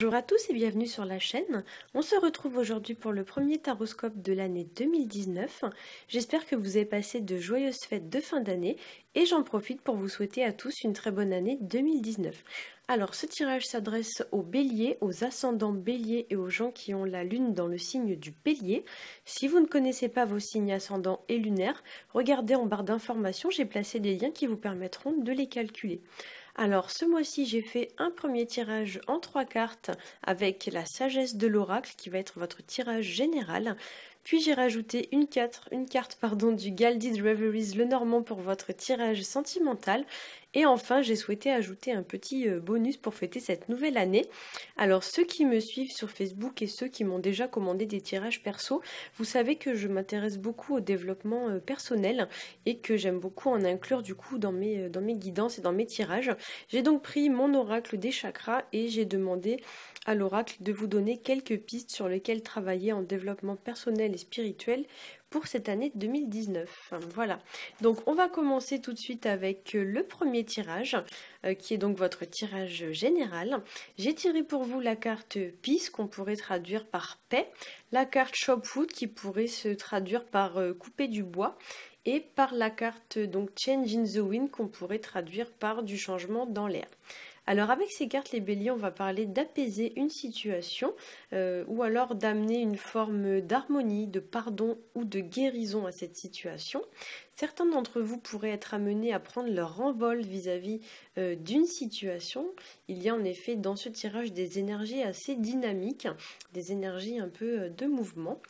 Bonjour à tous et bienvenue sur la chaîne. On se retrouve aujourd'hui pour le premier taroscope de l'année 2019. J'espère que vous avez passé de joyeuses fêtes de fin d'année et j'en profite pour vous souhaiter à tous une très bonne année 2019. Alors ce tirage s'adresse aux béliers, aux ascendants béliers et aux gens qui ont la lune dans le signe du bélier. Si vous ne connaissez pas vos signes ascendants et lunaires, regardez en barre d'informations, j'ai placé des liens qui vous permettront de les calculer. Alors ce mois-ci j'ai fait un premier tirage en 3 cartes avec la sagesse de l'oracle qui va être votre tirage général. Puis j'ai rajouté une carte du Galded Reveries Lenormand pour votre tirage sentimental. Et enfin j'ai souhaité ajouter un petit bonus pour fêter cette nouvelle année. Alors ceux qui me suivent sur Facebook et ceux qui m'ont déjà commandé des tirages perso, vous savez que je m'intéresse beaucoup au développement personnel et que j'aime beaucoup en inclure du coup dans mes guidances et dans mes tirages. J'ai donc pris mon oracle des chakras et j'ai demandé à l'oracle de vous donner quelques pistes sur lesquelles travailler en développement personnel et spirituel pour cette année 2019. Voilà, donc on va commencer tout de suite avec le premier tirage qui est donc votre tirage général. J'ai tiré pour vous la carte Peace qu'on pourrait traduire par paix, la carte Chopwood qui pourrait se traduire par couper du bois et par la carte donc Change in the Wind qu'on pourrait traduire par du changement dans l'air. Alors avec ces cartes les béliers on va parler d'apaiser une situation ou alors d'amener une forme d'harmonie, de pardon ou de guérison à cette situation. Certains d'entre vous pourraient être amenés à prendre leur envol vis-à-vis d'une situation. Il y a en effet dans ce tirage des énergies assez dynamiques, des énergies un peu de mouvement.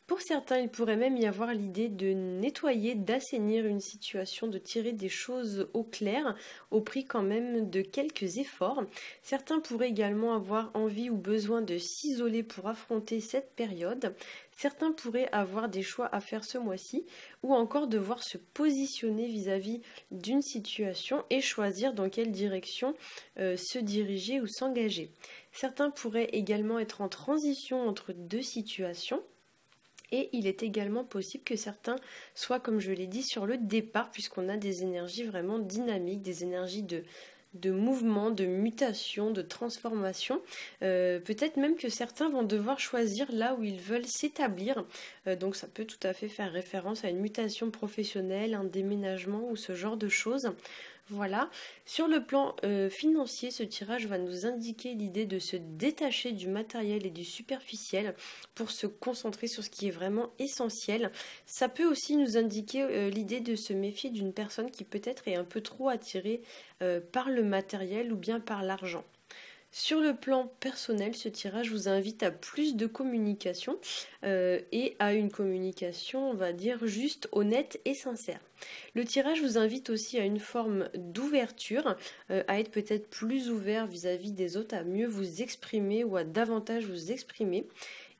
Pour certains, il pourrait même y avoir l'idée de nettoyer, d'assainir une situation, de tirer des choses au clair, au prix quand même de quelques efforts. Certains pourraient également avoir envie ou besoin de s'isoler pour affronter cette période. Certains pourraient avoir des choix à faire ce mois-ci ou encore devoir se positionner vis-à-vis d'une situation et choisir dans quelle direction se diriger ou s'engager. Certains pourraient également être en transition entre deux situations. Et il est également possible que certains soient, comme je l'ai dit, sur le départ, puisqu'on a des énergies vraiment dynamiques, des énergies de mouvement, de mutation, de transformation. Peut-être même que certains vont devoir choisir là où ils veulent s'établir. Donc ça peut tout à fait faire référence à une mutation professionnelle, un déménagement ou ce genre de choses. Voilà, sur le plan financier, ce tirage va nous indiquer l'idée de se détacher du matériel et du superficiel pour se concentrer sur ce qui est vraiment essentiel. Ça peut aussi nous indiquer l'idée de se méfier d'une personne qui peut-être est un peu trop attirée par le matériel ou bien par l'argent. Sur le plan personnel, ce tirage vous invite à plus de communication et à une communication, on va dire, juste honnête et sincère. Le tirage vous invite aussi à une forme d'ouverture, à être peut-être plus ouvert vis-à-vis des autres, à mieux vous exprimer ou à davantage vous exprimer.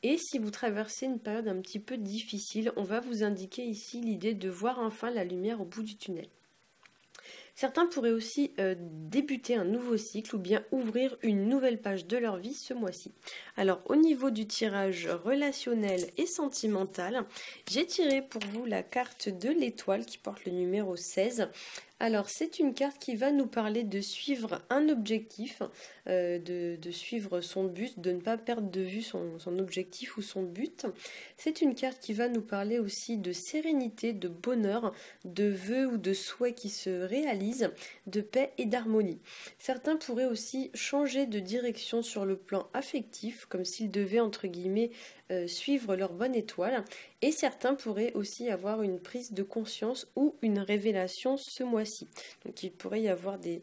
Et si vous traversez une période un petit peu difficile, on va vous indiquer ici l'idée de voir enfin la lumière au bout du tunnel. Certains pourraient aussi débuter un nouveau cycle ou bien ouvrir une nouvelle page de leur vie ce mois-ci. Alors au niveau du tirage relationnel et sentimental, j'ai tiré pour vous la carte de l'étoile qui porte le numéro 16. Alors c'est une carte qui va nous parler de suivre un objectif, de suivre son but, de ne pas perdre de vue son objectif ou son but. C'est une carte qui va nous parler aussi de sérénité, de bonheur, de vœux ou de souhaits qui se réalisent, de paix et d'harmonie. Certains pourraient aussi changer de direction sur le plan affectif, comme s'ils devaient entre guillemets suivre leur bonne étoile, et certains pourraient aussi avoir une prise de conscience ou une révélation ce mois-ci. Donc il pourrait y avoir des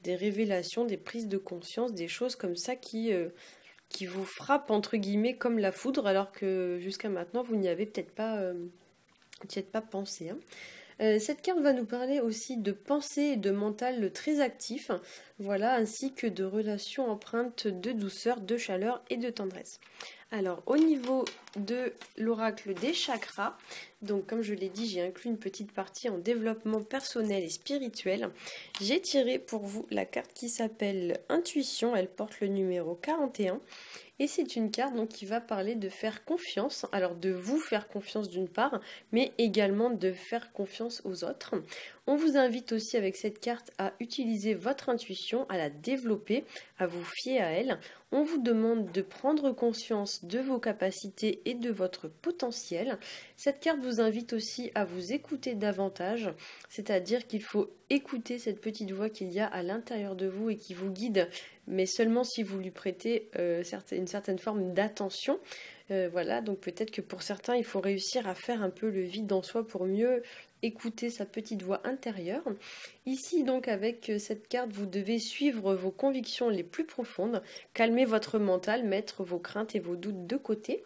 révélations, des prises de conscience, des choses comme ça qui vous frappent entre guillemets comme la foudre, alors que jusqu'à maintenant vous n'y avez peut-être pas pensé. Cette carte va nous parler aussi de pensée et de mental très actif, voilà, ainsi que de relations empreintes de douceur, de chaleur et de tendresse. Alors au niveau de l'oracle des chakras, donc comme je l'ai dit, j'ai inclus une petite partie en développement personnel et spirituel. J'ai tiré pour vous la carte qui s'appelle Intuition, elle porte le numéro 41. Et c'est une carte donc, qui va parler de faire confiance, alors de vous faire confiance d'une part, mais également de faire confiance aux autres. On vous invite aussi avec cette carte à utiliser votre intuition, à la développer, à vous fier à elle. On vous demande de prendre conscience de vos capacités et de votre potentiel. Cette carte vous invite aussi à vous écouter davantage, c'est-à-dire qu'il faut écouter cette petite voix qu'il y a à l'intérieur de vous et qui vous guide, mais seulement si vous lui prêtez une certaine forme d'attention. Voilà, donc peut-être que pour certains, il faut réussir à faire un peu le vide en soi pour mieux écouter sa petite voix intérieure. Ici, donc, avec cette carte, vous devez suivre vos convictions les plus profondes, calmer votre mental, mettre vos craintes et vos doutes de côté.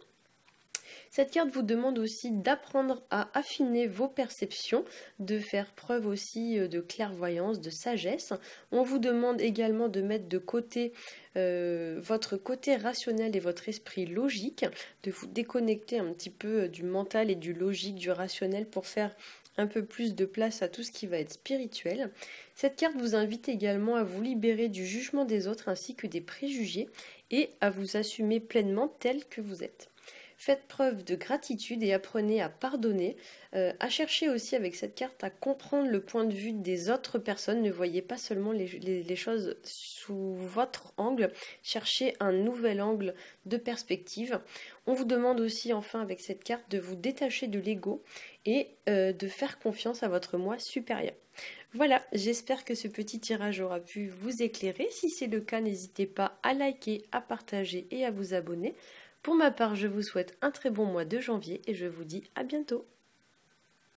Cette carte vous demande aussi d'apprendre à affiner vos perceptions, de faire preuve aussi de clairvoyance, de sagesse. On vous demande également de mettre de côté votre côté rationnel et votre esprit logique, de vous déconnecter un petit peu du mental et du logique, du rationnel pour faire un peu plus de place à tout ce qui va être spirituel. Cette carte vous invite également à vous libérer du jugement des autres ainsi que des préjugés et à vous assumer pleinement tel que vous êtes. Faites preuve de gratitude et apprenez à pardonner, à chercher aussi avec cette carte à comprendre le point de vue des autres personnes. Ne voyez pas seulement les choses sous votre angle, cherchez un nouvel angle de perspective. On vous demande aussi enfin avec cette carte de vous détacher de l'ego et de faire confiance à votre moi supérieur. Voilà, j'espère que ce petit tirage aura pu vous éclairer. Si c'est le cas, n'hésitez pas à liker, à partager et à vous abonner. Pour ma part, je vous souhaite un très bon mois de janvier et je vous dis à bientôt.